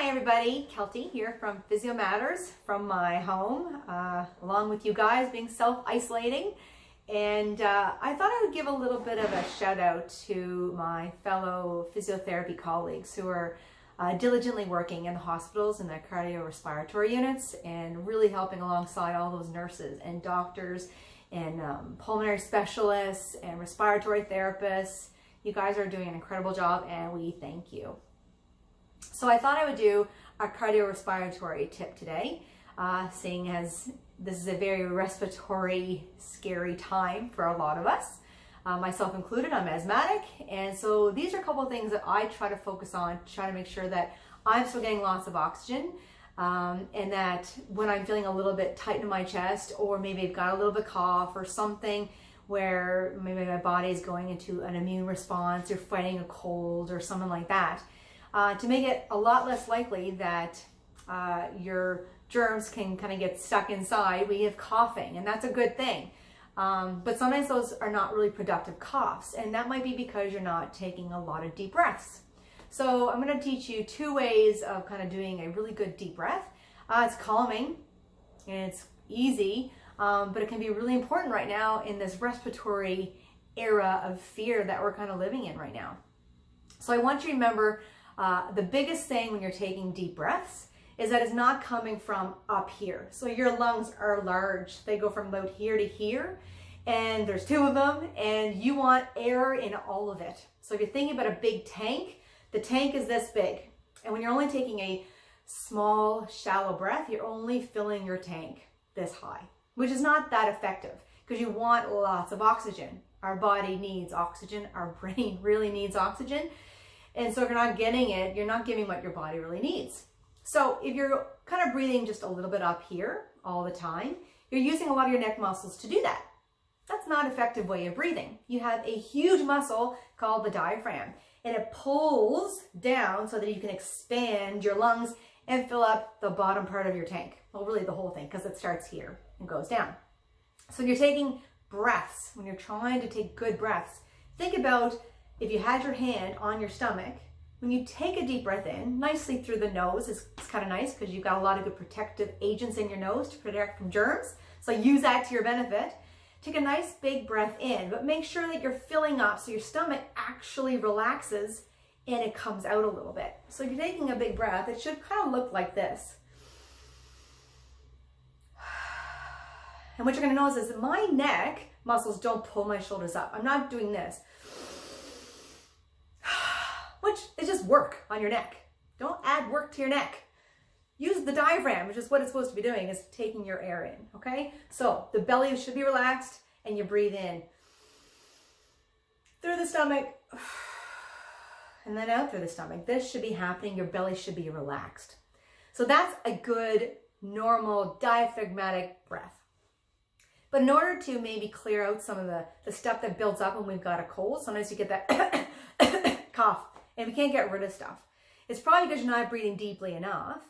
Hi everybody, Kelty here from PhysioMatters from my home, along with you guys being self-isolating. And I thought I would give a little bit of a shout out to my fellow physiotherapy colleagues who are diligently working in the hospitals and their cardiorespiratory units and really helping alongside all those nurses and doctors and pulmonary specialists and respiratory therapists. You guys are doing an incredible job and we thank you. So I thought I would do a cardiorespiratory tip today, seeing as this is a very respiratory, scary time for a lot of us, myself included. I'm asthmatic, and so these are a couple of things that I try to focus on to try to make sure that I'm still getting lots of oxygen, and that when I'm feeling a little bit tight in my chest, or maybe I've got a little bit of cough or something where maybe my body is going into an immune response or fighting a cold or something like that, to make it a lot less likely that your germs can kind of get stuck inside, we have coughing, and that's a good thing. But sometimes those are not really productive coughs, and that might be because you're not taking a lot of deep breaths. So I'm going to teach you two ways of kind of doing a really good deep breath. It's calming and it's easy, but it can be really important right now in this respiratory era of fear that we're kind of living in right now. So I want you to remember the biggest thing when you're taking deep breaths is that it's not coming from up here. So your lungs are large. They go from about here to here, and there's two of them, and you want air in all of it. So if you're thinking about a big tank, the tank is this big. And when you're only taking a small, shallow breath, you're only filling your tank this high, which is not that effective because you want lots of oxygen. Our body needs oxygen. Our brain really needs oxygen. And so if you're not getting it, you're not giving what your body really needs. So if you're kind of breathing just a little bit up here all the time, you're using a lot of your neck muscles to do that. That's not an effective way of breathing. You have a huge muscle called the diaphragm, and it pulls down so that you can expand your lungs and fill up the bottom part of your tank. Well, really the whole thing, because it starts here and goes down. So you're taking breaths. When you're trying to take good breaths, think about if you had your hand on your stomach, when you take a deep breath in, nicely through the nose, it's kind of nice because you've got a lot of good protective agents in your nose to protect from germs. So use that to your benefit. Take a nice big breath in, but make sure that you're filling up so your stomach actually relaxes and it comes out a little bit. So if you're taking a big breath, it should kind of look like this. And what you're going to notice is that my neck muscles don't pull my shoulders up. I'm not doing this, which is just work on your neck. Don't add work to your neck. Use the diaphragm, which is what it's supposed to be doing, is taking your air in, okay? So the belly should be relaxed and you breathe in through the stomach and then out through the stomach. This should be happening. Your belly should be relaxed. So that's a good, normal, diaphragmatic breath. But in order to maybe clear out some of the stuff that builds up when we've got a cold, sometimes you get that cough, and we can't get rid of stuff. It's probably because you're not breathing deeply enough,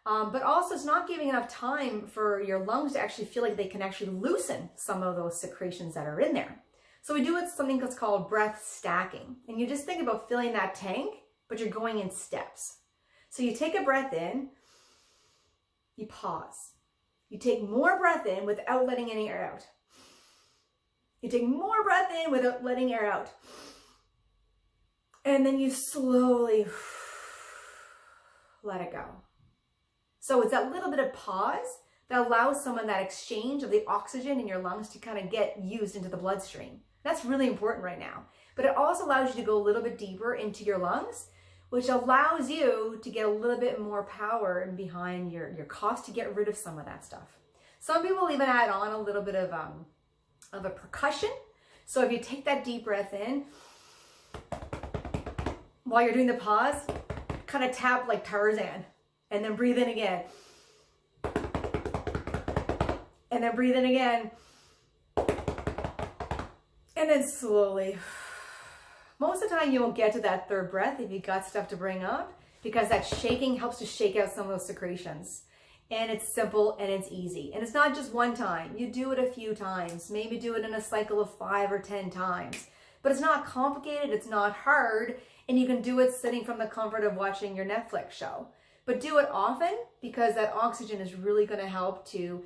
but also it's not giving enough time for your lungs to actually feel like they can actually loosen some of those secretions that are in there. So we do something that's called breath stacking. And you just think about filling that tank, but you're going in steps. So you take a breath in, you pause. You take more breath in without letting any air out. You take more breath in without letting air out. And then you slowly let it go. So it's that little bit of pause that allows some of that exchange of the oxygen in your lungs to kind of get used into the bloodstream. That's really important right now. But it also allows you to go a little bit deeper into your lungs, which allows you to get a little bit more power behind your cough to get rid of some of that stuff. Some people even add on a little bit of a percussion. So if you take that deep breath in, while you're doing the pause, kind of tap like Tarzan, and then breathe in again. And then breathe in again. And then slowly. Most of the time you won't get to that third breath if you've got stuff to bring up, because that shaking helps to shake out some of those secretions. And it's simple and it's easy. And it's not just one time. You do it a few times. Maybe do it in a cycle of 5 or 10 times. But it's not complicated, it's not hard, and you can do it sitting from the comfort of watching your Netflix show. but do it often, because that oxygen is really going to help to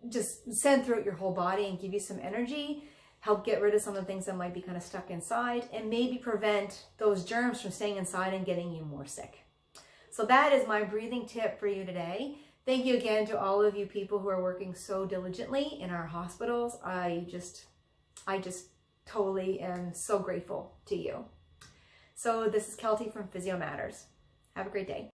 just send throughout your whole body and give you some energy, help get rid of some of the things that might be kind of stuck inside, and maybe prevent those germs from staying inside and getting you more sick. So that is my breathing tip for you today. Thank you again to all of you people who are working so diligently in our hospitals. I just totally am so grateful to you. So this is Kelty from PhysioMatters. Have a great day.